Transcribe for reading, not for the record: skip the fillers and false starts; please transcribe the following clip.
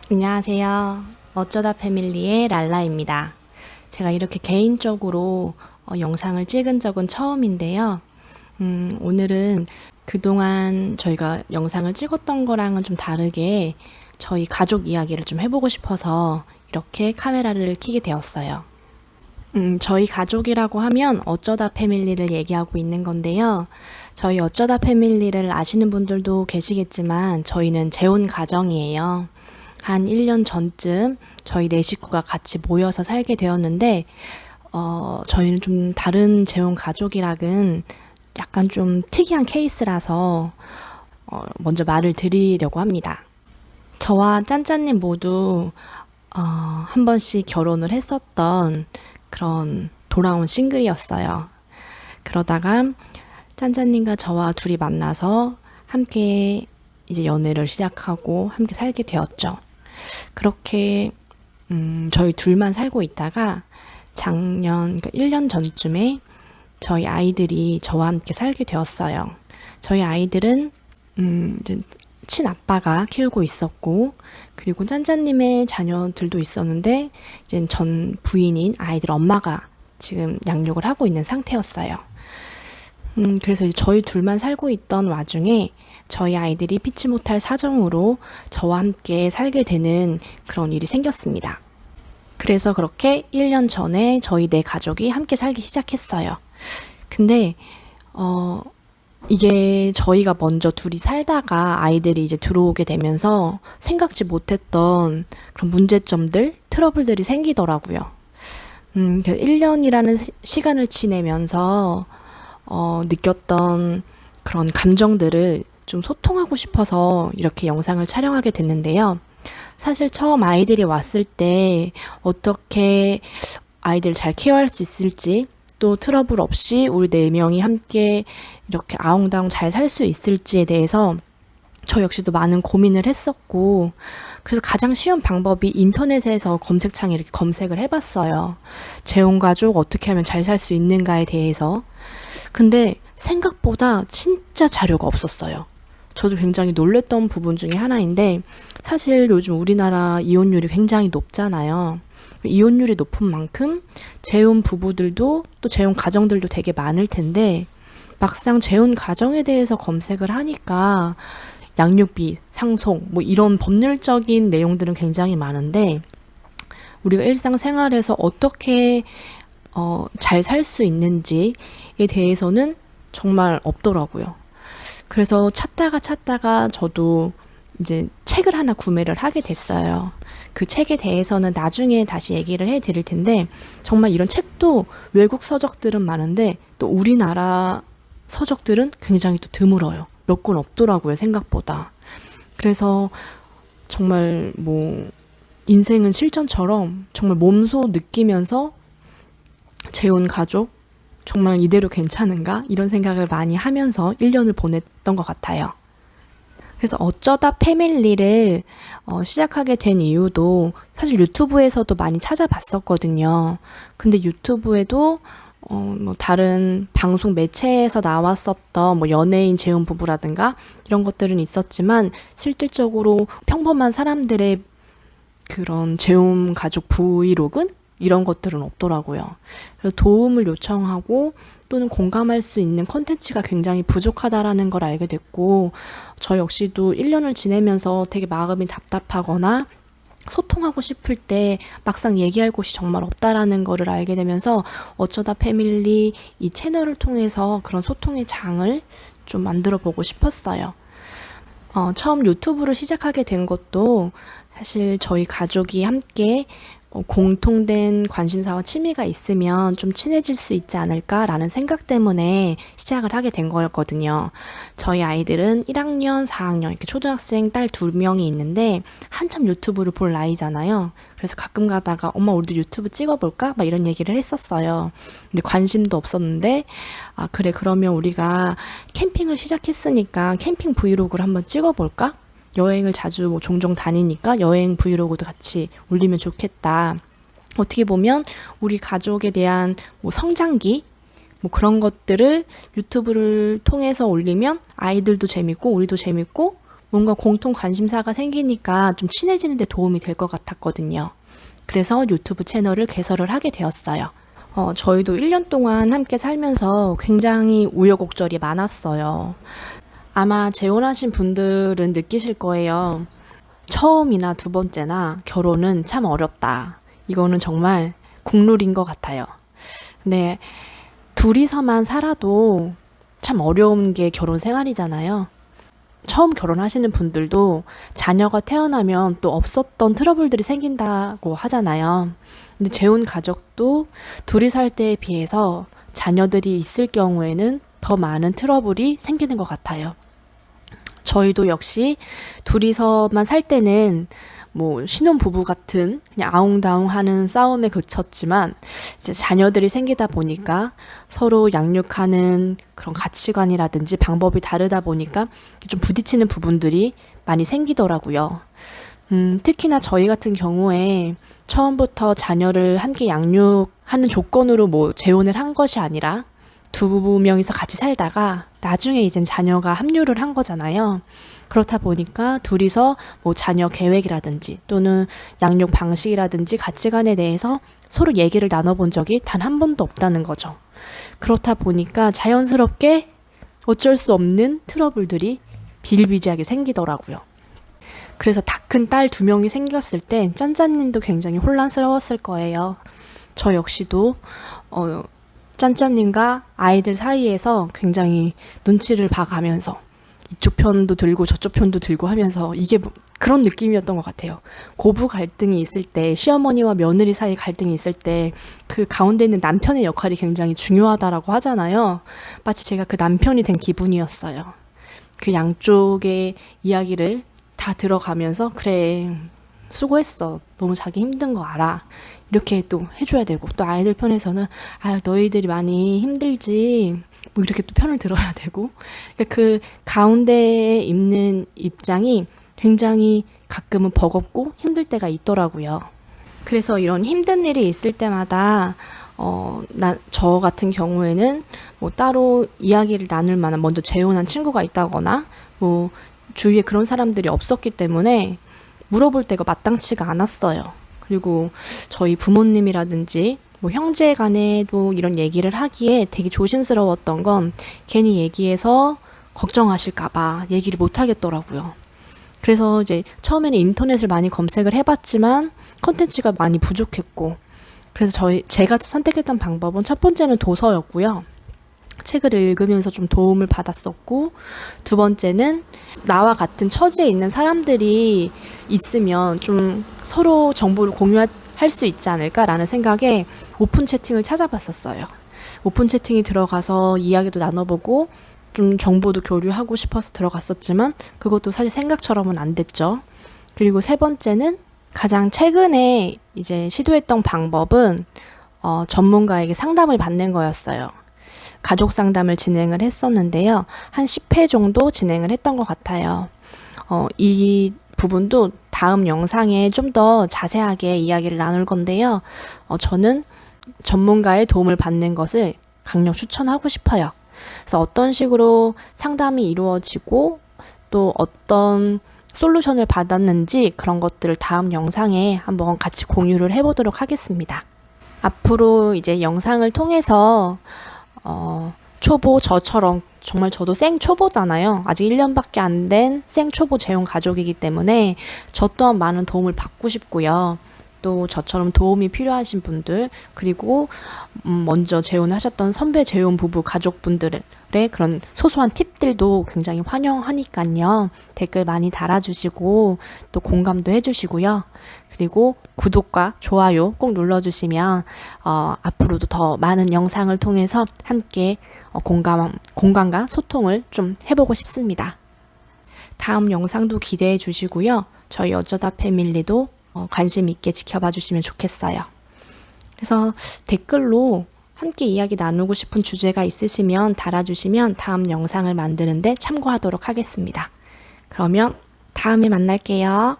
안녕하세요. 어쩌다 패밀리의 랄라입니다. 제가 이렇게 개인적으로 영상을 찍은 적은 처음인데요. 오늘은 그동안 저희가 영상을 찍었던 거랑은 좀 다르게 저희 가족 이야기를 좀 해보고 싶어서 이렇게 카메라를 켜게 되었어요. 저희 가족이라고 하면 어쩌다 패밀리를 얘기하고 있는 건데요. 저희 어쩌다 패밀리를 아시는 분들도 계시겠지만 저희는 재혼 가정이에요. 한 1년 전쯤 저희 네 식구가 같이 모여서 살게 되었는데, 저희는 좀 다른 재혼 가족이랑은 약간 좀 특이한 케이스라서, 먼저 말을 드리려고 합니다. 저와 짠짠님 모두, 한 번씩 결혼을 했었던 그런 돌아온 싱글이었어요. 그러다가 짠짠님과 저와 둘이 만나서 함께 이제 연애를 시작하고 함께 살게 되었죠. 그렇게 저희 둘만 살고 있다가 작년, 그러니까 1년 전쯤에 저희 아이들이 저와 함께 살게 되었어요. 저희 아이들은 이제 친아빠가 키우고 있었고, 그리고 짠짠님의 자녀들도 있었는데 이제 전 부인인 아이들 엄마가 지금 양육을 하고 있는 상태였어요. 그래서 이제 저희 둘만 살고 있던 와중에 저희 아이들이 피치 못할 사정으로 저와 함께 살게 되는 그런 일이 생겼습니다. 그래서 그렇게 1년 전에 저희 네 가족이 함께 살기 시작했어요. 근데 이게 저희가 먼저 둘이 살다가 아이들이 이제 들어오게 되면서 생각지 못했던 그런 문제점들, 트러블들이 생기더라고요. 1년이라는 시간을 지내면서 느꼈던 그런 감정들을 좀 소통하고 싶어서 이렇게 영상을 촬영하게 됐는데요. 사실 처음 아이들이 왔을 때 어떻게 아이들 잘 케어할 수 있을지, 또 트러블 없이 우리 네 명이 함께 이렇게 아웅다웅 잘 살 수 있을지에 대해서 저 역시도 많은 고민을 했었고, 그래서 가장 쉬운 방법이 인터넷에서 검색창에 이렇게 검색을 해봤어요. 재혼가족 어떻게 하면 잘 살 수 있는가에 대해서. 근데 생각보다 진짜 자료가 없었어요. 저도 굉장히 놀랬던 부분 중에 하나인데, 사실 요즘 우리나라 이혼율이 굉장히 높잖아요. 이혼율이 높은 만큼 재혼 부부들도 또 재혼 가정들도 되게 많을 텐데, 막상 재혼 가정에 대해서 검색을 하니까 양육비, 상속, 뭐 이런 법률적인 내용들은 굉장히 많은데, 우리가 일상생활에서 어떻게 잘 살 수 있는지에 대해서는 정말 없더라고요. 그래서 찾다가 저도 이제 책을 하나 구매를 하게 됐어요. 그 책에 대해서는 나중에 다시 얘기를 해 드릴 텐데, 정말 이런 책도 외국 서적들은 많은데 또 우리나라 서적들은 굉장히 또 드물어요. 몇 권 없더라고요, 생각보다. 그래서 정말 뭐 인생은 실전처럼 정말 몸소 느끼면서 재혼 가족 정말 이대로 괜찮은가? 이런 생각을 많이 하면서 1년을 보냈던 것 같아요. 그래서 어쩌다 패밀리를 시작하게 된 이유도 사실 유튜브에서도 많이 찾아봤었거든요. 근데 유튜브에도 뭐 다른 방송 매체에서 나왔었던 뭐 연예인 재혼 부부라든가 이런 것들은 있었지만 실질적으로 평범한 사람들의 그런 재혼 가족 브이로그 이런 것들은 없더라고요. 그래서 도움을 요청하고 또는 공감할 수 있는 콘텐츠가 굉장히 부족하다라는 걸 알게 됐고, 저 역시도 1년을 지내면서 되게 마음이 답답하거나 소통하고 싶을 때 막상 얘기할 곳이 정말 없다라는 거를 알게 되면서 어쩌다 패밀리 이 채널을 통해서 그런 소통의 장을 좀 만들어 보고 싶었어요. 처음 유튜브를 시작하게 된 것도 사실 저희 가족이 함께 공통된 관심사와 취미가 있으면 좀 친해질 수 있지 않을까라는 생각 때문에 시작을 하게 된 거였거든요. 저희 아이들은 1학년, 4학년, 이렇게 초등학생 딸 2명이 있는데 한참 유튜브를 볼 나이잖아요. 그래서 가끔 가다가 엄마 우리도 유튜브 찍어볼까? 막 이런 얘기를 했었어요. 근데 관심도 없었는데, 아 그래 그러면 우리가 캠핑을 시작했으니까 캠핑 브이로그를 한번 찍어볼까? 여행을 자주 뭐 종종 다니니까 여행 브이로그도 같이 올리면 좋겠다. 어떻게 보면 우리 가족에 대한 뭐 성장기 뭐 그런 것들을 유튜브를 통해서 올리면 아이들도 재밌고 우리도 재밌고 뭔가 공통 관심사가 생기니까 좀 친해지는 데 도움이 될 것 같았거든요. 그래서 유튜브 채널을 개설을 하게 되었어요. 저희도 1년 동안 함께 살면서 굉장히 우여곡절이 많았어요. 아마 재혼하신 분들은 느끼실 거예요. 처음이나 두 번째나 결혼은 참 어렵다. 이거는 정말 국룰인 것 같아요. 근데 둘이서만 살아도 참 어려운 게 결혼 생활이잖아요. 처음 결혼하시는 분들도 자녀가 태어나면 또 없었던 트러블들이 생긴다고 하잖아요. 근데 재혼 가족도 둘이 살 때에 비해서 자녀들이 있을 경우에는 더 많은 트러블이 생기는 것 같아요. 저희도 역시 둘이서만 살 때는 뭐 신혼부부 같은 그냥 아웅다웅 하는 싸움에 그쳤지만 이제 자녀들이 생기다 보니까 서로 양육하는 그런 가치관이라든지 방법이 다르다 보니까 좀 부딪히는 부분들이 많이 생기더라고요. 특히나 저희 같은 경우에 처음부터 자녀를 함께 양육하는 조건으로 뭐 재혼을 한 것이 아니라 두 명이서 같이 살다가 나중에 이젠 자녀가 합류를 한 거잖아요. 그렇다 보니까 둘이서 뭐 자녀 계획이라든지 또는 양육 방식이라든지 가치관에 대해서 서로 얘기를 나눠본 적이 단 한 번도 없다는 거죠. 그렇다 보니까 자연스럽게 어쩔 수 없는 트러블들이 비일비재하게 생기더라고요. 그래서 다 큰 딸 2명이 생겼을 때 짠짠님도 굉장히 혼란스러웠을 거예요. 저 역시도 짠짠님과 아이들 사이에서 굉장히 눈치를 봐가면서 이쪽 편도 들고 저쪽 편도 들고 하면서 이게 그런 느낌이었던 것 같아요. 고부 갈등이 있을 때, 시어머니와 며느리 사이 갈등이 있을 때 그 가운데 있는 남편의 역할이 굉장히 중요하다라고 하잖아요. 마치 제가 그 남편이 된 기분이었어요. 그 양쪽의 이야기를 다 들어가면서 그래 수고했어. 너무 자기 힘든 거 알아. 이렇게 또 해줘야 되고 또 아이들 편에서는 너희들이 많이 힘들지 뭐 이렇게 또 편을 들어야 되고 그러니까 그 가운데에 있는 입장이 굉장히 가끔은 버겁고 힘들 때가 있더라고요. 그래서 이런 힘든 일이 있을 때마다 저 같은 경우에는 뭐 따로 이야기를 나눌 만한 먼저 재혼한 친구가 있다거나 뭐 주위에 그런 사람들이 없었기 때문에 물어볼 때가 마땅치가 않았어요. 그리고 저희 부모님이라든지 뭐 형제 간에도 이런 얘기를 하기에 되게 조심스러웠던 건 괜히 얘기해서 걱정하실까봐 얘기를 못 하겠더라고요. 그래서 이제 처음에는 인터넷을 많이 검색을 해봤지만 컨텐츠가 많이 부족했고 그래서 제가 선택했던 방법은 첫 번째는 도서였고요. 책을 읽으면서 좀 도움을 받았었고 두 번째는 나와 같은 처지에 있는 사람들이 있으면 좀 서로 정보를 공유할 수 있지 않을까라는 생각에 오픈 채팅을 찾아봤었어요. 오픈 채팅이 들어가서 이야기도 나눠보고 좀 정보도 교류하고 싶어서 들어갔었지만 그것도 사실 생각처럼은 안 됐죠. 그리고 세 번째는 가장 최근에 이제 시도했던 방법은 전문가에게 상담을 받는 거였어요. 가족 상담을 진행을 했었는데요. 한 10회 정도 진행을 했던 것 같아요. 이 부분도 다음 영상에 좀 더 자세하게 이야기를 나눌 건데요. 저는 전문가의 도움을 받는 것을 강력 추천하고 싶어요. 그래서 어떤 식으로 상담이 이루어지고 또 어떤 솔루션을 받았는지 그런 것들을 다음 영상에 한번 같이 공유를 해보도록 하겠습니다. 앞으로 이제 영상을 통해서 초보 저처럼 정말 저도 생초보잖아요. 아직 1년밖에 안 된 생초보 재혼 가족이기 때문에 저 또한 많은 도움을 받고 싶고요. 또 저처럼 도움이 필요하신 분들 그리고 먼저 재혼하셨던 선배 재혼 부부 가족분들의 그런 소소한 팁들도 굉장히 환영하니까요. 댓글 많이 달아주시고 또 공감도 해주시고요. 그리고 구독과 좋아요 꼭 눌러주시면 앞으로도 더 많은 영상을 통해서 함께 공감과 소통을 좀 해보고 싶습니다. 다음 영상도 기대해 주시고요. 저희 어쩌다 패밀리도 관심 있게 지켜봐 주시면 좋겠어요. 그래서 댓글로 함께 이야기 나누고 싶은 주제가 있으시면 달아주시면 다음 영상을 만드는데 참고하도록 하겠습니다. 그러면 다음에 만날게요.